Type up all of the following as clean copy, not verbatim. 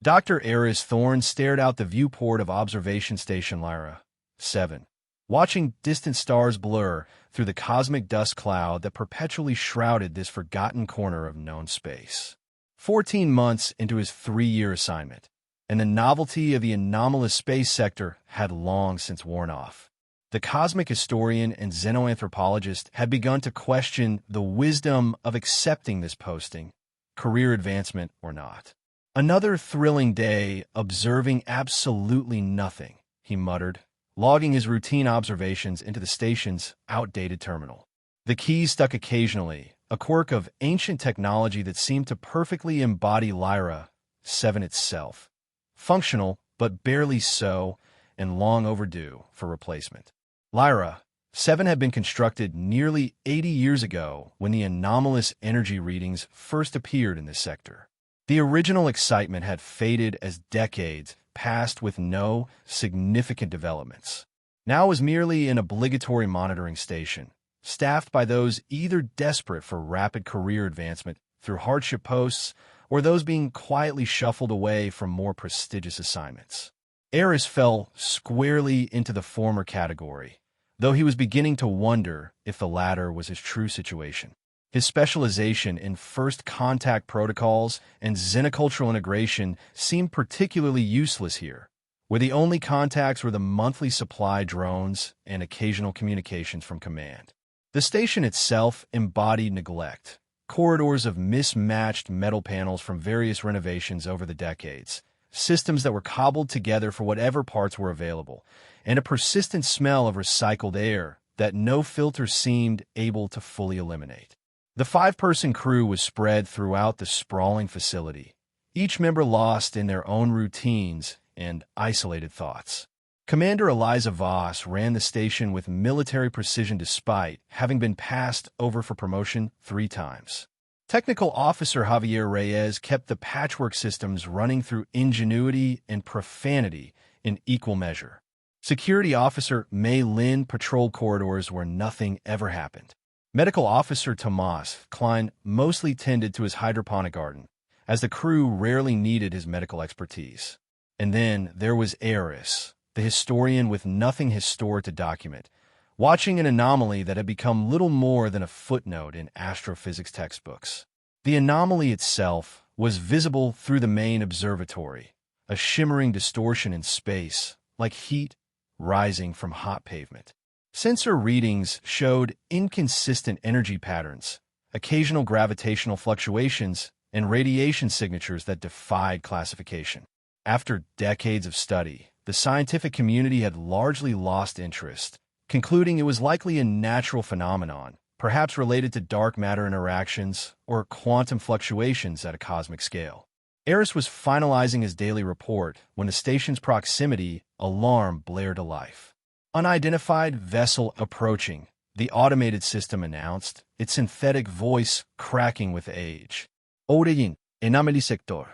Dr. Eris Thorne stared out the viewport of Observation Station Lyra 7, watching distant stars blur through the cosmic dust cloud that perpetually shrouded this forgotten corner of known space. 14 months into his 3-year assignment, and the novelty of the anomalous space sector had long since worn off. The cosmic historian and xenoanthropologist had begun to question the wisdom of accepting this posting, career advancement or not. "Another thrilling day observing absolutely nothing," he muttered, logging his routine observations into the station's outdated terminal. The keys stuck occasionally, a quirk of ancient technology that seemed to perfectly embody Lyra 7 itself. Functional, but barely so, and long overdue for replacement. Lyra 7 had been constructed nearly 80 years ago when the anomalous energy readings first appeared in this sector. The original excitement had faded as decades passed with no significant developments. Now it was merely an obligatory monitoring station, staffed by those either desperate for rapid career advancement through hardship posts or those being quietly shuffled away from more prestigious assignments. Eris fell squarely into the former category, though he was beginning to wonder if the latter was his true situation. His specialization in first contact protocols and xenocultural integration seemed particularly useless here, where the only contacts were the monthly supply drones and occasional communications from command. The station itself embodied neglect, corridors of mismatched metal panels from various renovations over the decades, systems that were cobbled together for whatever parts were available, and a persistent smell of recycled air that no filter seemed able to fully eliminate. The 5-person crew was spread throughout the sprawling facility, each member lost in their own routines and isolated thoughts. Commander Eliza Voss ran the station with military precision despite having been passed over for promotion 3 times. Technical Officer Javier Reyes kept the patchwork systems running through ingenuity and profanity in equal measure. Security Officer Mei Lin patrolled corridors where nothing ever happened. Medical Officer Tomas Klein mostly tended to his hydroponic garden, as the crew rarely needed his medical expertise. And then there was Eris, the historian with nothing historic to document, watching an anomaly that had become little more than a footnote in astrophysics textbooks. The anomaly itself was visible through the main observatory, a shimmering distortion in space, like heat rising from hot pavement. Sensor readings showed inconsistent energy patterns, occasional gravitational fluctuations, and radiation signatures that defied classification. After decades of study, the scientific community had largely lost interest, concluding it was likely a natural phenomenon, perhaps related to dark matter interactions or quantum fluctuations at a cosmic scale. Eris was finalizing his daily report when the station's proximity alarm blared to life. "Unidentified vessel approaching," the automated system announced, its synthetic voice cracking with age. "Origin, anomaly sector.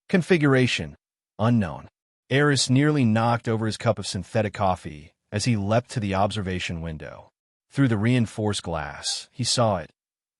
Configuration, unknown." Eris nearly knocked over his cup of synthetic coffee as he leapt to the observation window. Through the reinforced glass, he saw it.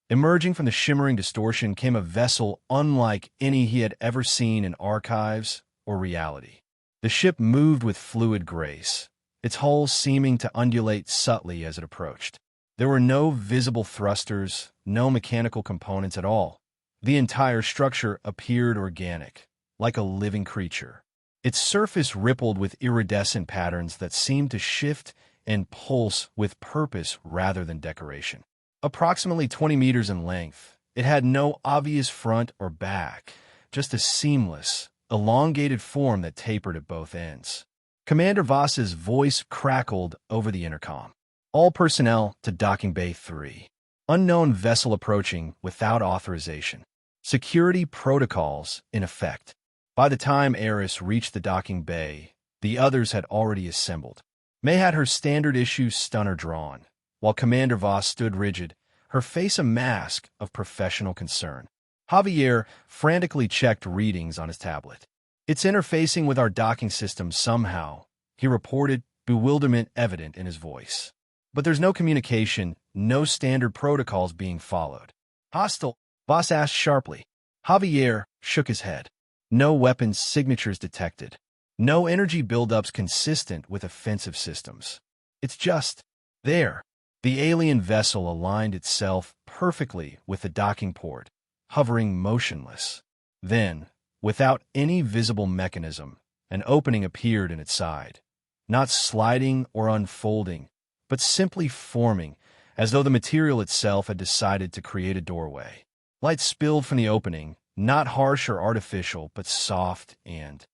Emerging from the shimmering distortion came a vessel unlike any he had ever seen in archives or reality. The ship moved with fluid grace, its hull seeming to undulate subtly as it approached. There were no visible thrusters, no mechanical components at all. The entire structure appeared organic, like a living creature. Its surface rippled with iridescent patterns that seemed to shift and pulse with purpose rather than decoration. Approximately 20 meters in length, it had no obvious front or back, just a seamless, elongated form that tapered at both ends. Commander Voss's voice crackled over the intercom. "All personnel to Docking Bay 3. Unknown vessel approaching without authorization. Security protocols in effect." By the time Eris reached the docking bay, the others had already assembled. May had her standard-issue stunner drawn, while Commander Voss stood rigid, her face a mask of professional concern. Javier frantically checked readings on his tablet. "It's interfacing with our docking system somehow," he reported, bewilderment evident in his voice. "But there's no communication, no standard protocols being followed." "Hostile?" Voss asked sharply. Javier shook his head. No weapons signatures detected. No energy buildups consistent with offensive systems. It's just there. The alien vessel aligned itself perfectly with the docking port, hovering motionless. Then, without any visible mechanism, an opening appeared in its side, not sliding or unfolding, but simply forming, as though the material itself had decided to create a doorway. Light spilled from the opening, not harsh or artificial, but soft and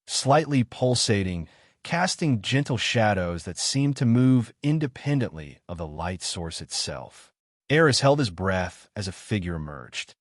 slightly pulsating, casting gentle shadows that seemed to move independently of the light source itself. Eris held his breath as a figure emerged.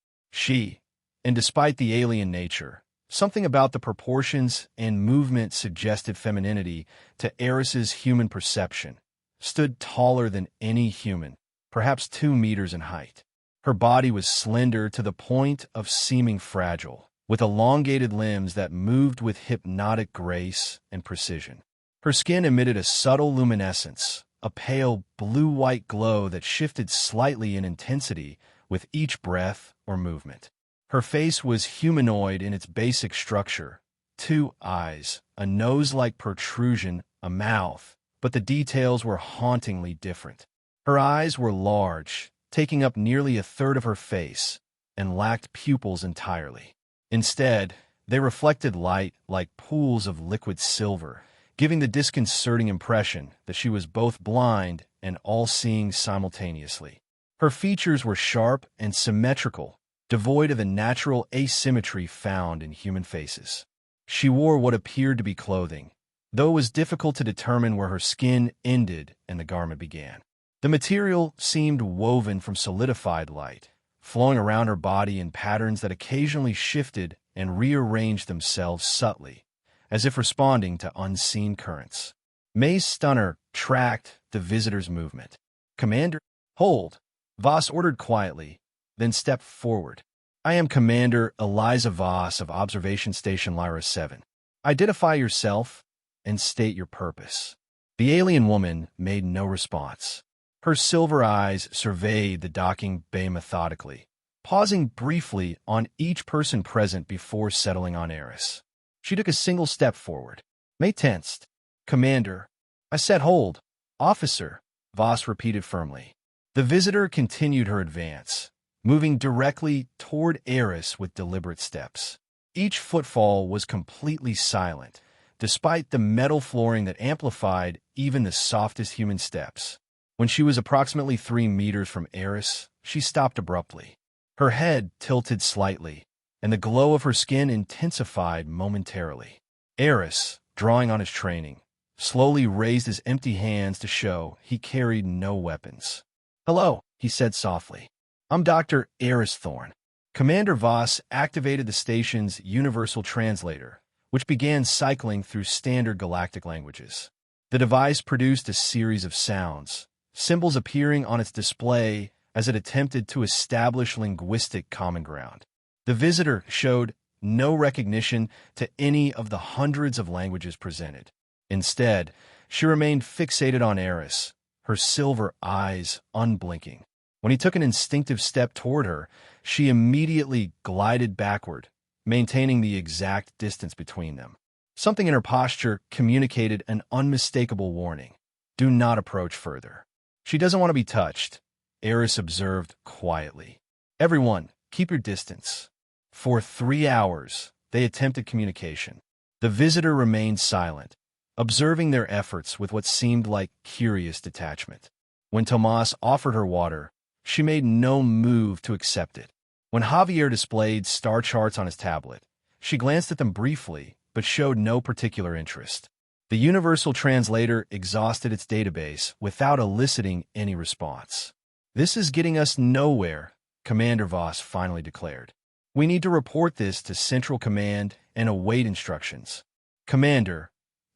And despite the alien nature, something about the proportions and movement suggested femininity to Eris's human perception, stood taller than any human, perhaps 2 meters in height. Her body was slender to the point of seeming fragile, with elongated limbs that moved with hypnotic grace and precision. Her skin emitted a subtle luminescence, a pale blue-white glow that shifted slightly in intensity with each breath or movement. Her face was humanoid in its basic structure: 2 eyes, a nose-like protrusion, a mouth, but the details were hauntingly different. Her eyes were large, taking up nearly a third of her face, and lacked pupils entirely. Instead, they reflected light like pools of liquid silver, giving the disconcerting impression that she was both blind and all-seeing simultaneously. Her features were sharp and symmetrical, devoid of the natural asymmetry found in human faces. She wore what appeared to be clothing, though it was difficult to determine where her skin ended and the garment began. The material seemed woven from solidified light, flowing around her body in patterns that occasionally shifted and rearranged themselves subtly, as if responding to unseen currents. May's stunner tracked the visitor's movement. "Commander, hold," Voss ordered quietly, then stepped forward. "I am Commander Eliza Voss of Observation Station Lyra 7. Identify yourself and state your purpose." The alien woman made no response. Her silver eyes surveyed the docking bay methodically, pausing briefly on each person present before settling on Eris. She took a single step forward. May tensed. "Commander." "I said hold." "Officer," Voss repeated firmly. The visitor continued her advance, moving directly toward Eris with deliberate steps. Each footfall was completely silent, despite the metal flooring that amplified even the softest human steps. When she was approximately 3 meters from Eris, she stopped abruptly. Her head tilted slightly, and the glow of her skin intensified momentarily. Eris, drawing on his training, slowly raised his empty hands to show he carried no weapons. "Hello," he said softly. "I'm Dr. Eris Thorne." Commander Voss activated the station's universal translator, which began cycling through standard galactic languages. The device produced a series of sounds, symbols appearing on its display as it attempted to establish linguistic common ground. The visitor showed no recognition to any of the hundreds of languages presented. Instead, she remained fixated on Eris, her silver eyes unblinking. When he took an instinctive step toward her, she immediately glided backward, maintaining the exact distance between them. Something in her posture communicated an unmistakable warning. Do not approach further. "She doesn't want to be touched," Eris observed quietly. "Everyone, keep your distance." For 3 hours, they attempted communication. The visitor remained silent, observing their efforts with what seemed like curious detachment. When Tomas offered her water, she made no move to accept it. When Javier displayed star charts on his tablet, she glanced at them briefly, but showed no particular interest. The universal translator exhausted its database without eliciting any response. "This is getting us nowhere," Commander Voss finally declared. "We need to report this to Central Command and await instructions." "Commander,"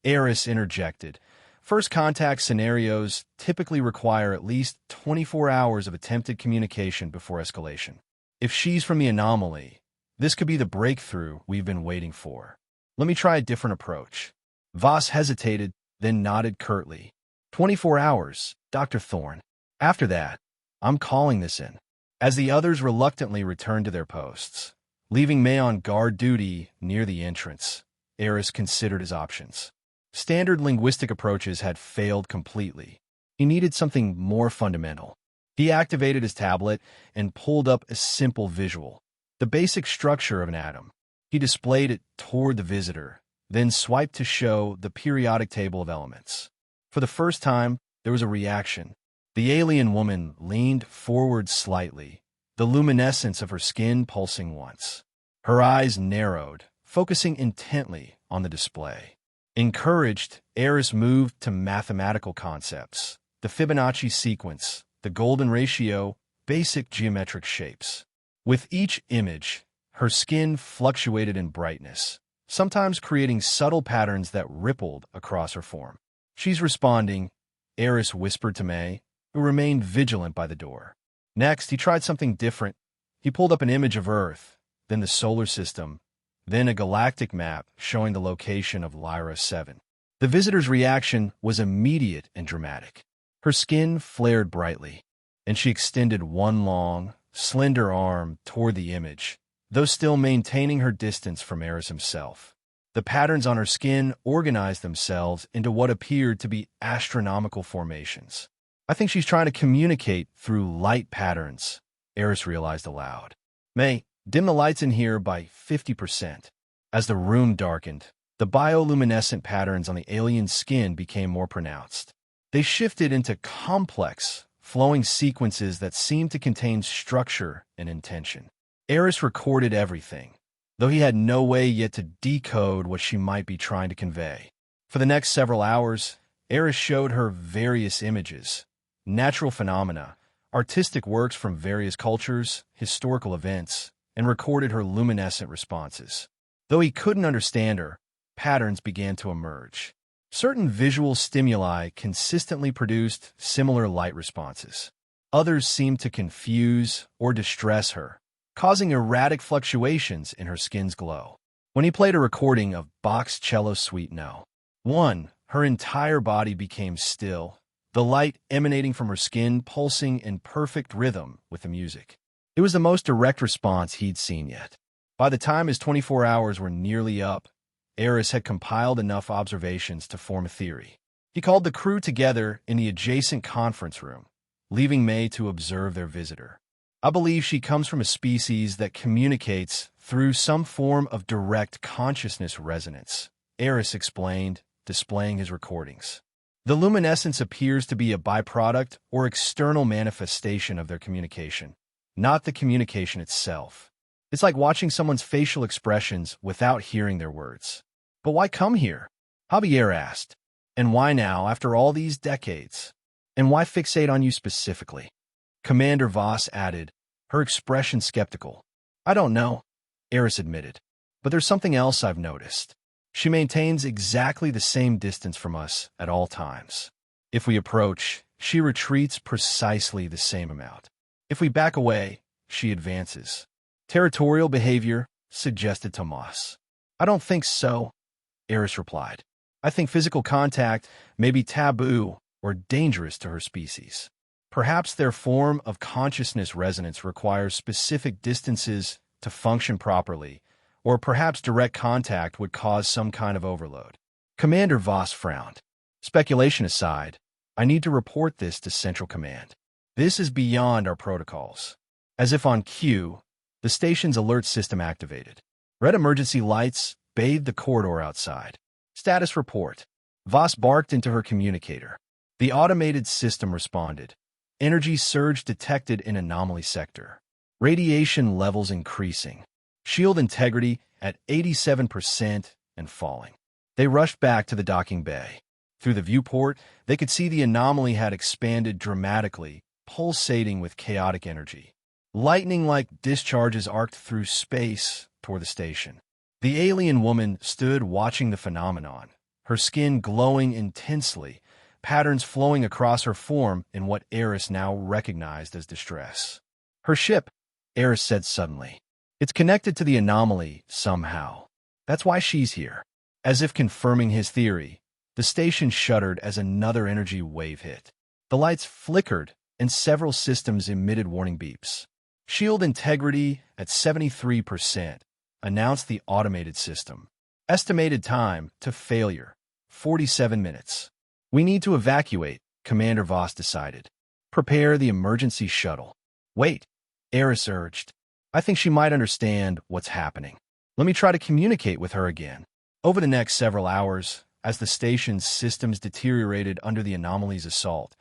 Eris interjected, "first contact scenarios typically require at least 24 hours of attempted communication before escalation. If she's from the anomaly, this could be the breakthrough we've been waiting for. Let me try a different approach." Voss hesitated, then nodded curtly. 24 hours, Dr. Thorne. After that, I'm calling this in." As the others reluctantly returned to their posts, Leaving May on guard duty near the entrance, Eris considered his options. Standard linguistic approaches had failed completely. He needed something more fundamental. He activated his tablet and pulled up a simple visual, the basic structure of an atom. He displayed it toward the visitor, then swiped to show the periodic table of elements. For the first time, there was a reaction. The alien woman leaned forward slightly, the luminescence of her skin pulsing once. Her eyes narrowed, focusing intently on the display. Encouraged, Eris moved to mathematical concepts, the Fibonacci sequence, the golden ratio, basic geometric shapes. With each image, her skin fluctuated in brightness, sometimes creating subtle patterns that rippled across her form. "She's responding," Eris whispered to May, who remained vigilant by the door. Next, he tried something different. He pulled up an image of Earth, then the solar system, then a galactic map showing the location of Lyra 7. The visitor's reaction was immediate and dramatic. Her skin flared brightly, and she extended one long, slender arm toward the image, though still maintaining her distance from Eris himself. The patterns on her skin organized themselves into what appeared to be astronomical formations. "I think she's trying to communicate through light patterns," Eris realized aloud. "May, dim the lights in here by 50%. As the room darkened, the bioluminescent patterns on the alien's skin became more pronounced. They shifted into complex, flowing sequences that seemed to contain structure and intention. Eris recorded everything, though he had no way yet to decode what she might be trying to convey. For the next several hours, Eris showed her various images, natural phenomena, artistic works from various cultures, historical events, and recorded her luminescent responses. Though he couldn't understand her, patterns began to emerge. Certain visual stimuli consistently produced similar light responses. Others seemed to confuse or distress her, causing erratic fluctuations in her skin's glow. When he played a recording of Bach's Cello Suite No. 1, her entire body became still, the light emanating from her skin pulsing in perfect rhythm with the music. It was the most direct response he'd seen yet. By the time his 24 hours were nearly up, Eris had compiled enough observations to form a theory. He called the crew together in the adjacent conference room, leaving May to observe their visitor. "I believe she comes from a species that communicates through some form of direct consciousness resonance," Eris explained, displaying his recordings. "The luminescence appears to be a byproduct or external manifestation of their communication, not the communication itself. It's like watching someone's facial expressions without hearing their words." "But why come here?" Javier asked. "And why now, after all these decades? And why fixate on you specifically?" Commander Voss added, her expression skeptical. "I don't know," Eris admitted. "But there's something else I've noticed. She maintains exactly the same distance from us at all times. If we approach, she retreats precisely the same amount. If we back away, she advances." "Territorial behavior," suggested Tomas. "I don't think so," Eris replied. "I think physical contact may be taboo or dangerous to her species. Perhaps their form of consciousness resonance requires specific distances to function properly, or perhaps direct contact would cause some kind of overload." Commander Voss frowned. "Speculation aside, I need to report this to Central Command. This is beyond our protocols." As if on cue, the station's alert system activated. Red emergency lights bathed the corridor outside. "Status report." Voss barked into her communicator. The automated system responded. "Energy surge detected in anomaly sector. Radiation levels increasing. Shield integrity at 87% and falling." They rushed back to the docking bay. Through the viewport, they could see the anomaly had expanded dramatically, pulsating with chaotic energy. Lightning-like discharges arced through space toward the station. The alien woman stood watching the phenomenon, her skin glowing intensely, patterns flowing across her form in what Eris now recognized as distress. "Her ship," Eris said suddenly. "It's connected to the anomaly somehow. That's why she's here." As if confirming his theory, the station shuddered as another energy wave hit. The lights flickered, and several systems emitted warning beeps. Shield integrity at 73%, announced the automated system. Estimated time to failure, 47 minutes. We need to evacuate, Commander Voss decided. Prepare the emergency shuttle. Wait, Eris urged. I think she might understand what's happening. Let me try to communicate with her again. Over the next several hours, as the station's systems deteriorated under the anomaly's assault,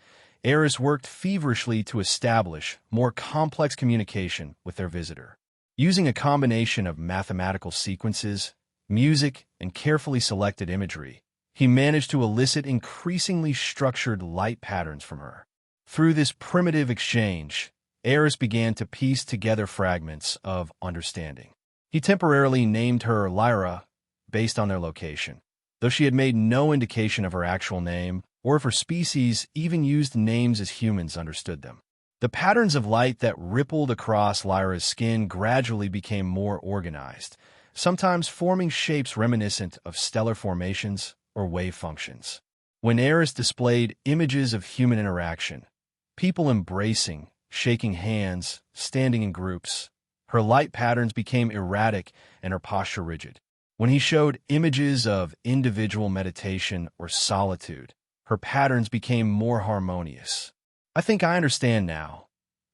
Eris worked feverishly to establish more complex communication with their visitor. Using a combination of mathematical sequences, music, and carefully selected imagery, he managed to elicit increasingly structured light patterns from her. Through this primitive exchange, Eris began to piece together fragments of understanding. He temporarily named her Lyra based on their location, though she had made no indication of her actual name or if her species even used names as humans understood them. The patterns of light that rippled across Lyra's skin gradually became more organized, sometimes forming shapes reminiscent of stellar formations or wave functions. When Eris displayed images of human interaction, people embracing, shaking hands, standing in groups, her light patterns became erratic and her posture rigid. When he showed images of individual meditation or solitude, her patterns became more harmonious. I think I understand now,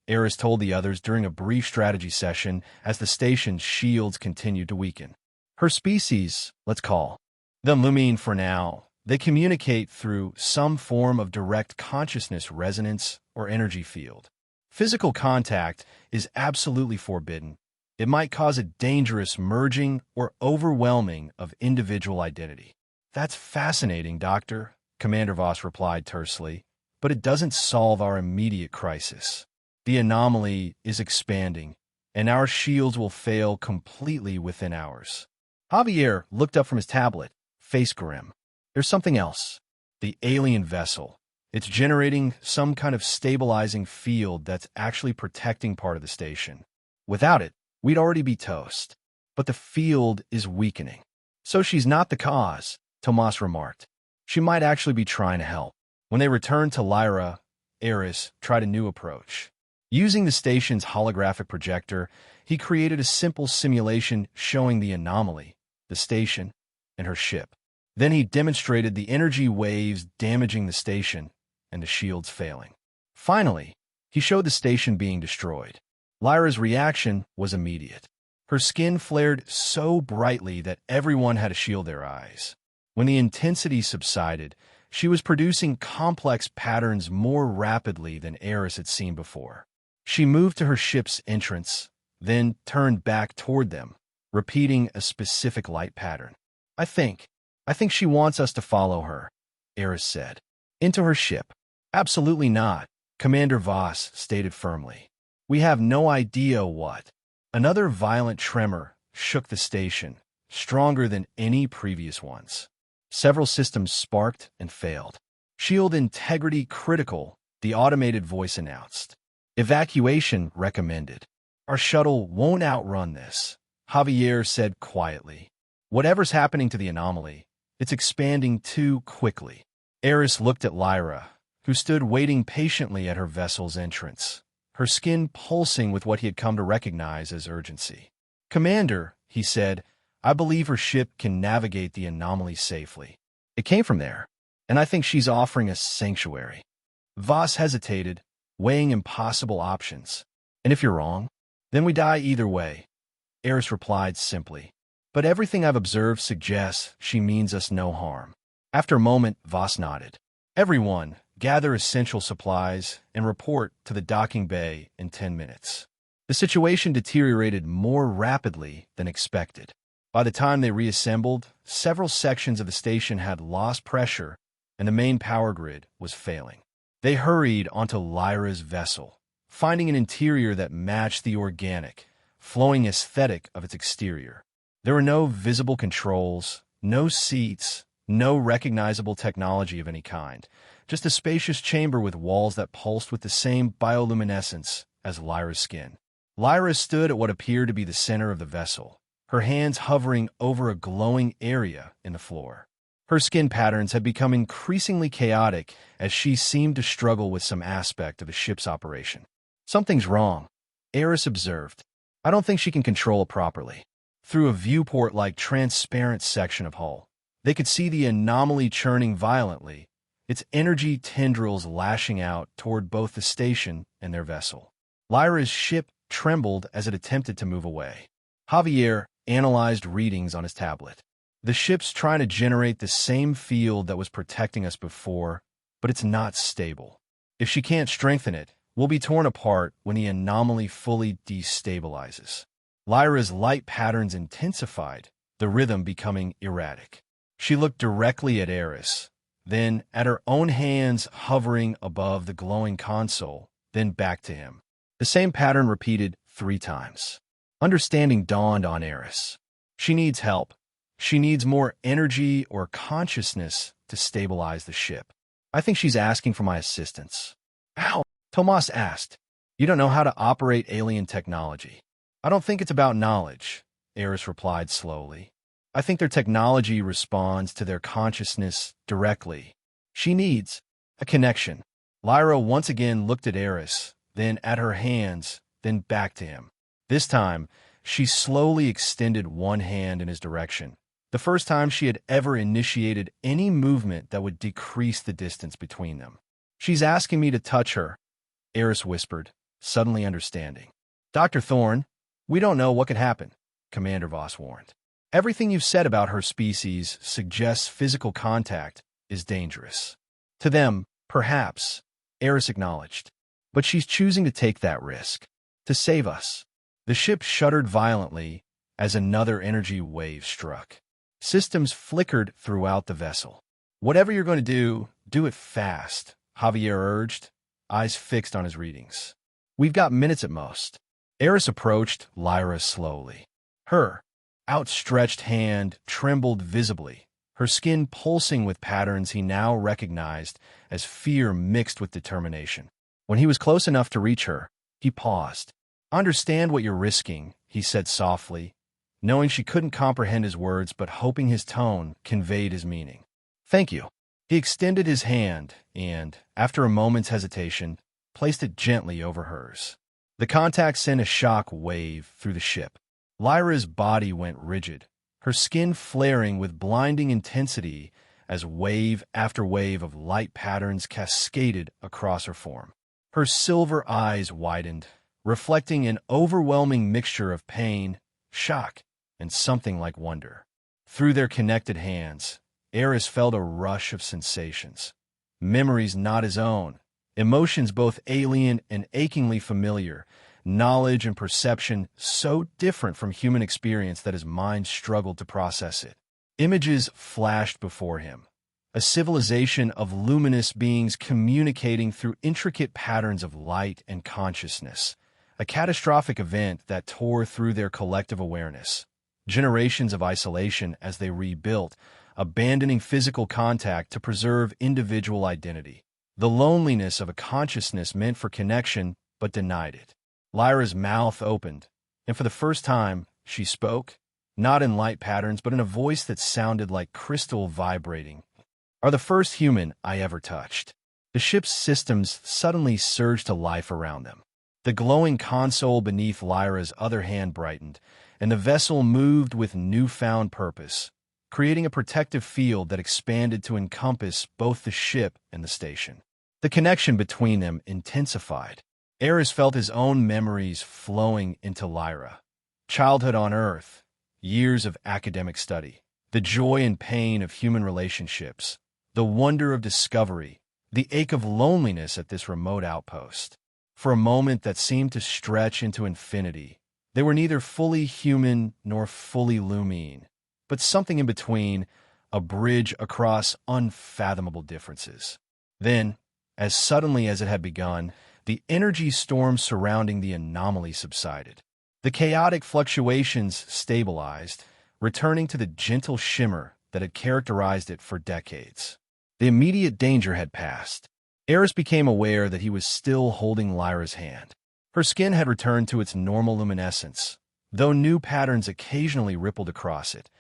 Eris told the others during a brief strategy session as the station's shields continued to weaken. Her species, let's call them Lumine for now, they communicate through some form of direct consciousness resonance or energy field. Physical contact is absolutely forbidden. It might cause a dangerous merging or overwhelming of individual identity. That's fascinating, Doctor, Commander Voss replied tersely, but it doesn't solve our immediate crisis. The anomaly is expanding, and our shields will fail completely within hours. Javier looked up from his tablet, face grim. There's something else. The alien vessel. It's generating some kind of stabilizing field that's actually protecting part of the station. Without it, we'd already be toast. But the field is weakening. So she's not the cause, Tomas remarked. She might actually be trying to help. When they returned to Lyra, Eris tried a new approach. Using the station's holographic projector, he created a simple simulation showing the anomaly, the station, and her ship. Then he demonstrated the energy waves damaging the station and the shields failing. Finally, he showed the station being destroyed. Lyra's reaction was immediate. Her skin flared so brightly that everyone had to shield their eyes. When the intensity subsided, she was producing complex patterns more rapidly than Eris had seen before. She moved to her ship's entrance, then turned back toward them, repeating a specific light pattern. I think she wants us to follow her, Eris said. Into her ship. Absolutely not, Commander Voss stated firmly. We have no idea what. Another violent tremor shook the station, stronger than any previous ones. Several systems sparked and failed. Shield integrity critical, the automated voice announced. Evacuation recommended. Our shuttle won't outrun this, Javier said quietly. Whatever's happening to the anomaly, it's expanding too quickly. Eris looked at Lyra, who stood waiting patiently at her vessel's entrance, her skin pulsing with what he had come to recognize as urgency. Commander, he said, I believe her ship can navigate the anomaly safely. It came from there, and I think she's offering us sanctuary. Voss hesitated, weighing impossible options. And if you're wrong, then we die either way, Eris replied simply. But everything I've observed suggests she means us no harm. After a moment, Voss nodded. Everyone, gather essential supplies and report to the docking bay in 10 minutes. The situation deteriorated more rapidly than expected. By the time they reassembled, several sections of the station had lost pressure and the main power grid was failing. They hurried onto Lyra's vessel, finding an interior that matched the organic, flowing aesthetic of its exterior. There were no visible controls, no seats, no recognizable technology of any kind, just a spacious chamber with walls that pulsed with the same bioluminescence as Lyra's skin. Lyra stood at what appeared to be the center of the vessel, her hands hovering over a glowing area in the floor. Her skin patterns had become increasingly chaotic as she seemed to struggle with some aspect of the ship's operation. Something's wrong, Eris observed. I don't think she can control it properly. Through a viewport-like transparent section of hull, they could see the anomaly churning violently, its energy tendrils lashing out toward both the station and their vessel. Lyra's ship trembled as it attempted to move away. Javier analyzed readings on his tablet. The ship's trying to generate the same field that was protecting us before, but it's not stable. If she can't strengthen it, we'll be torn apart when the anomaly fully destabilizes. Lyra's light patterns intensified, the rhythm becoming erratic. She looked directly at Eris, then at her own hands hovering above the glowing console, then back to him. The same pattern repeated 3 times. Understanding dawned on Eris. She needs help. She needs more energy or consciousness to stabilize the ship. I think she's asking for my assistance. How? Tomas asked. You don't know how to operate alien technology. I don't think it's about knowledge, Eris replied slowly. I think their technology responds to their consciousness directly. She needs a connection. Lyra once again looked at Eris, then at her hands, then back to him. This time, she slowly extended one hand in his direction, the first time she had ever initiated any movement that would decrease the distance between them. She's asking me to touch her, Eris whispered, suddenly understanding. Dr. Thorne, we don't know what could happen, Commander Voss warned. Everything you've said about her species suggests physical contact is dangerous. To them, perhaps, Eris acknowledged. But she's choosing to take that risk. To save us. The ship shuddered violently as another energy wave struck. Systems flickered throughout the vessel. Whatever you're going to do it fast, Javier urged, eyes fixed on his readings. We've got minutes at most. Eris approached Lyra slowly. Her outstretched hand trembled visibly, her skin pulsing with patterns he now recognized as fear mixed with determination. When he was close enough to reach her, he paused. Understand what you're risking, he said softly, knowing she couldn't comprehend his words but hoping his tone conveyed his meaning. Thank you. He extended his hand and, after a moment's hesitation, placed it gently over hers. The contact sent a shock wave through the ship. Lyra's body went rigid, her skin flaring with blinding intensity as wave after wave of light patterns cascaded across her form. Her silver eyes widened, reflecting an overwhelming mixture of pain, shock, and something like wonder. Through their connected hands, Eris felt a rush of sensations. Memories not his own, emotions both alien and achingly familiar, knowledge and perception so different from human experience that his mind struggled to process it. Images flashed before him. A civilization of luminous beings communicating through intricate patterns of light and consciousness. A catastrophic event that tore through their collective awareness. Generations of isolation as they rebuilt, abandoning physical contact to preserve individual identity. The loneliness of a consciousness meant for connection but denied it. Lyra's mouth opened, and for the first time, she spoke, not in light patterns but in a voice that sounded like crystal vibrating. Are the first human I ever touched. The ship's systems suddenly surged to life around them. The glowing console beneath Lyra's other hand brightened, and the vessel moved with newfound purpose, creating a protective field that expanded to encompass both the ship and the station. The connection between them intensified. Eris felt his own memories flowing into Lyra. Childhood on Earth, years of academic study, the joy and pain of human relationships, the wonder of discovery, the ache of loneliness at this remote outpost. For a moment that seemed to stretch into infinity, they were neither fully human nor fully lumine, but something in between, a bridge across unfathomable differences. Then, as suddenly as it had begun, the energy storm surrounding the anomaly subsided. The chaotic fluctuations stabilized, returning to the gentle shimmer that had characterized it for decades. The immediate danger had passed. Eris became aware that he was still holding Lyra's hand. Her skin had returned to its normal luminescence, though new patterns occasionally rippled across it.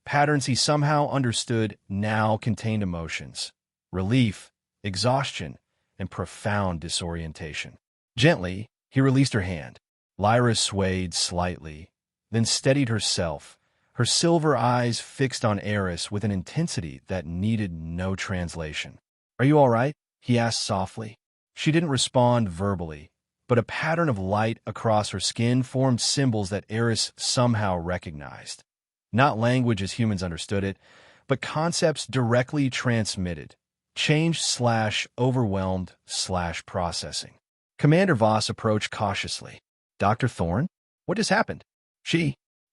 Patterns he somehow understood now contained emotions, relief, exhaustion, and profound disorientation. Gently, he released her hand. Lyra swayed slightly, then steadied herself, her silver eyes fixed on Eris with an intensity that needed no translation. "Are you all right?" he asked softly. She didn't respond verbally, but a pattern of light across her skin formed symbols that Eris somehow recognized. Not language as humans understood it, but concepts directly transmitted. Changed/overwhelmed/processing. Commander Voss approached cautiously. "Dr. Thorne? What has happened?"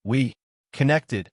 We connected,"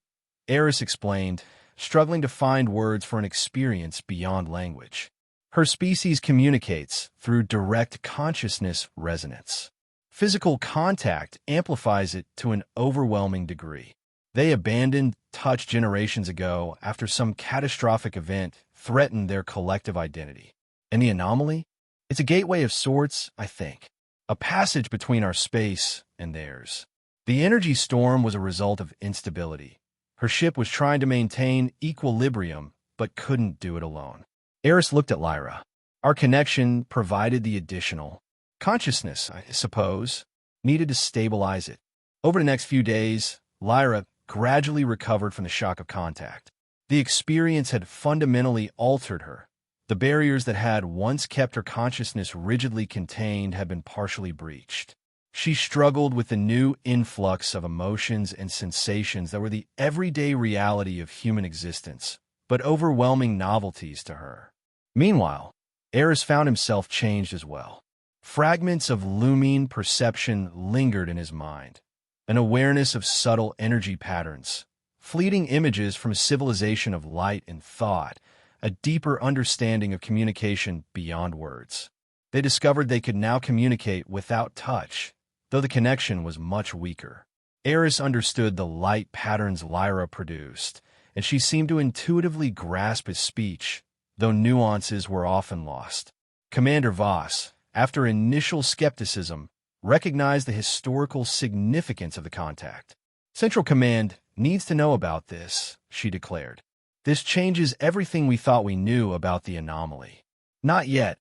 Eris explained, struggling to find words for an experience beyond language. "Her species communicates through direct consciousness resonance. Physical contact amplifies it to an overwhelming degree. They abandoned touch generations ago after some catastrophic event threatened their collective identity. And the anomaly? It's a gateway of sorts, I think. A passage between our space and theirs. The energy storm was a result of instability. Her ship was trying to maintain equilibrium, but couldn't do it alone." Eris looked at Lyra. "Our connection provided the additional consciousness, I suppose, needed to stabilize it." Over the next few days, Lyra gradually recovered from the shock of contact. The experience had fundamentally altered her. The barriers that had once kept her consciousness rigidly contained had been partially breached. She struggled with the new influx of emotions and sensations that were the everyday reality of human existence, but overwhelming novelties to her. Meanwhile, Eris found himself changed as well. Fragments of looming perception lingered in his mind, an awareness of subtle energy patterns, fleeting images from a civilization of light and thought, a deeper understanding of communication beyond words. They discovered they could now communicate without touch, though the connection was much weaker. Eris understood the light patterns Lyra produced, and she seemed to intuitively grasp his speech, though nuances were often lost. Commander Voss, after initial skepticism, recognized the historical significance of the contact. "Central Command needs to know about this," she declared. "This changes everything we thought we knew about the anomaly." "Not yet,"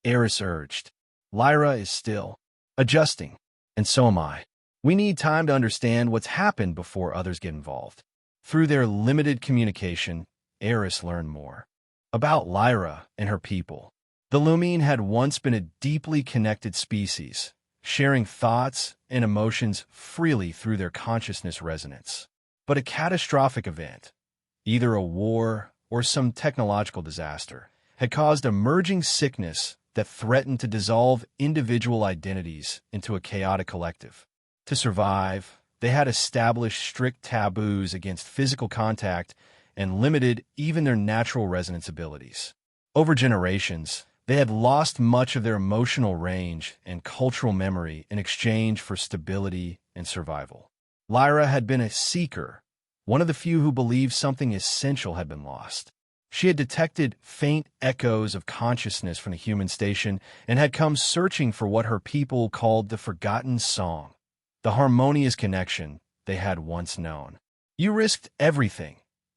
Eris urged. "Lyra is still adjusting, and so am I. We need time to understand what's happened before others get involved." Through their limited communication, Eris learned more about Lyra and her people. The Lumine had once been a deeply connected species, sharing thoughts and emotions freely through their consciousness resonance. But a catastrophic event, either a war or some technological disaster, had caused emerging sickness that threatened to dissolve individual identities into a chaotic collective. To survive, they had established strict taboos against physical contact and limited even their natural resonance abilities. Over generations, they had lost much of their emotional range and cultural memory in exchange for stability and survival. Lyra had been a seeker, one of the few who believed something essential had been lost. She had detected faint echoes of consciousness from the human station and had come searching for what her people called the forgotten song, the harmonious connection they had once known. "You risked everything,"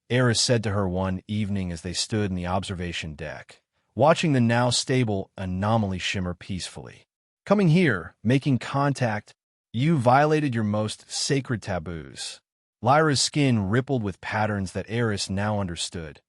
Eris said to her one evening as they stood in the observation deck, watching the now stable anomaly shimmer peacefully. "Coming here, making contact, you violated your most sacred taboos." Lyra's skin rippled with patterns that Eris now understood.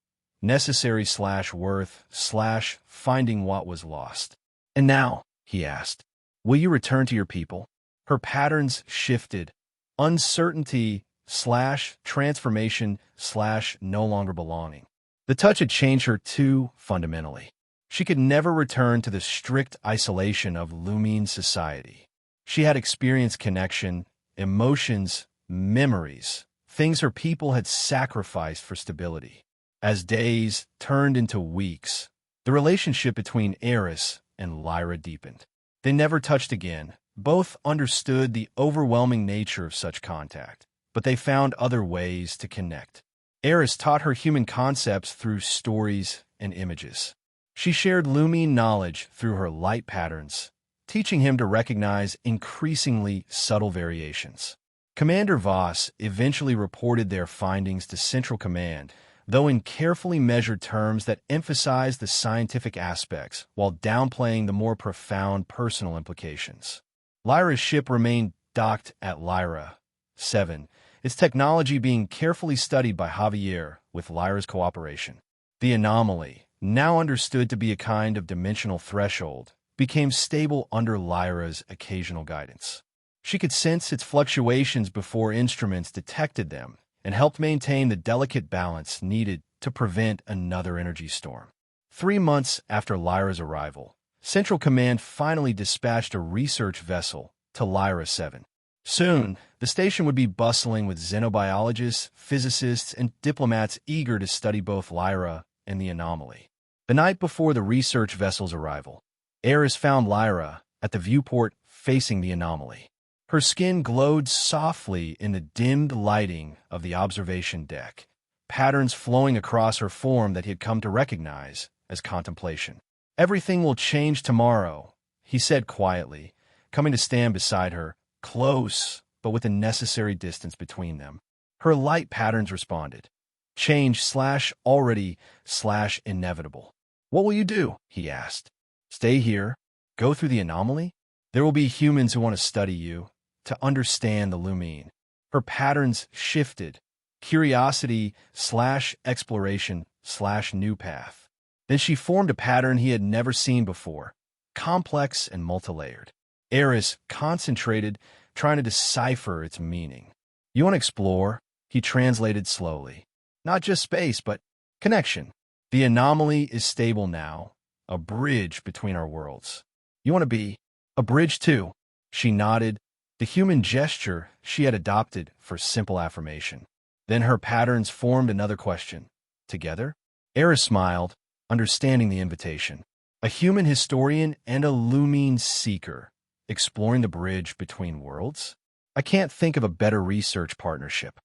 Necessary/worth/finding what was lost. "And now," he asked, "will you return to your people?" Her patterns shifted. Uncertainty/transformation/no longer belonging. The touch had changed her too fundamentally. She could never return to the strict isolation of Lumine society. She had experienced connection, emotions, memories, things her people had sacrificed for stability. As days turned into weeks, the relationship between Eris and Lyra deepened. They never touched again. Both understood the overwhelming nature of such contact, but they found other ways to connect. Eris taught her human concepts through stories and images. She shared Lumine knowledge through her light patterns, teaching him to recognize increasingly subtle variations. Commander Voss eventually reported their findings to Central Command, though in carefully measured terms that emphasized the scientific aspects while downplaying the more profound personal implications. Lyra's ship remained docked at Lyra. 7. Its technology being carefully studied by Javier with Lyra's cooperation. The anomaly, now understood to be a kind of dimensional threshold, became stable under Lyra's occasional guidance. She could sense its fluctuations before instruments detected them and helped maintain the delicate balance needed to prevent another energy storm. 3 months after Lyra's arrival, Central Command finally dispatched a research vessel to Lyra 7. Soon, the station would be bustling with xenobiologists, physicists, and diplomats eager to study both Lyra and the anomaly. The night before the research vessel's arrival, Eris found Lyra at the viewport facing the anomaly. Her skin glowed softly in the dimmed lighting of the observation deck, patterns flowing across her form that he had come to recognize as contemplation. "Everything will change tomorrow," he said quietly, coming to stand beside her, close, but with the necessary distance between them. Her light patterns responded. Change/already/inevitable. "What will you do?" he asked. "Stay here? Go through the anomaly? There will be humans who want to study you, to understand the Lumine." Her patterns shifted. Curiosity/exploration/new path. Then she formed a pattern he had never seen before, complex and multilayered. Eris concentrated, trying to decipher its meaning. "You want to explore?" he translated slowly. "Not just space, but connection. The anomaly is stable now, a bridge between our worlds. You want to be a bridge too?" She nodded, the human gesture she had adopted for simple affirmation. Then her patterns formed another question. "Together?" Eris smiled, understanding the invitation. A human historian and a Lumine seeker, exploring the bridge between worlds? I can't think of a better research partnership.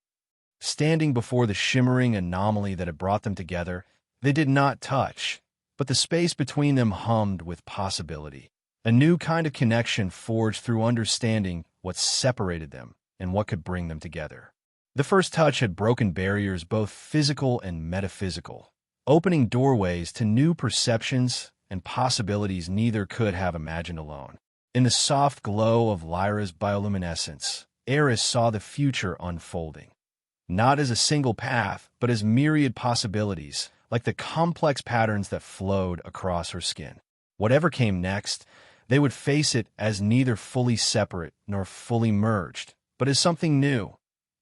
Standing before the shimmering anomaly that had brought them together, they did not touch, but the space between them hummed with possibility. A new kind of connection forged through understanding what separated them and what could bring them together. The first touch had broken barriers both physical and metaphysical, opening doorways to new perceptions and possibilities neither could have imagined alone. In the soft glow of Lyra's bioluminescence, Eris saw the future unfolding. Not as a single path, but as myriad possibilities, like the complex patterns that flowed across her skin. Whatever came next, they would face it as neither fully separate nor fully merged, but as something new.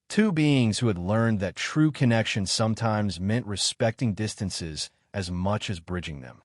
Two beings who had learned that true connection sometimes meant respecting distances as much as bridging them.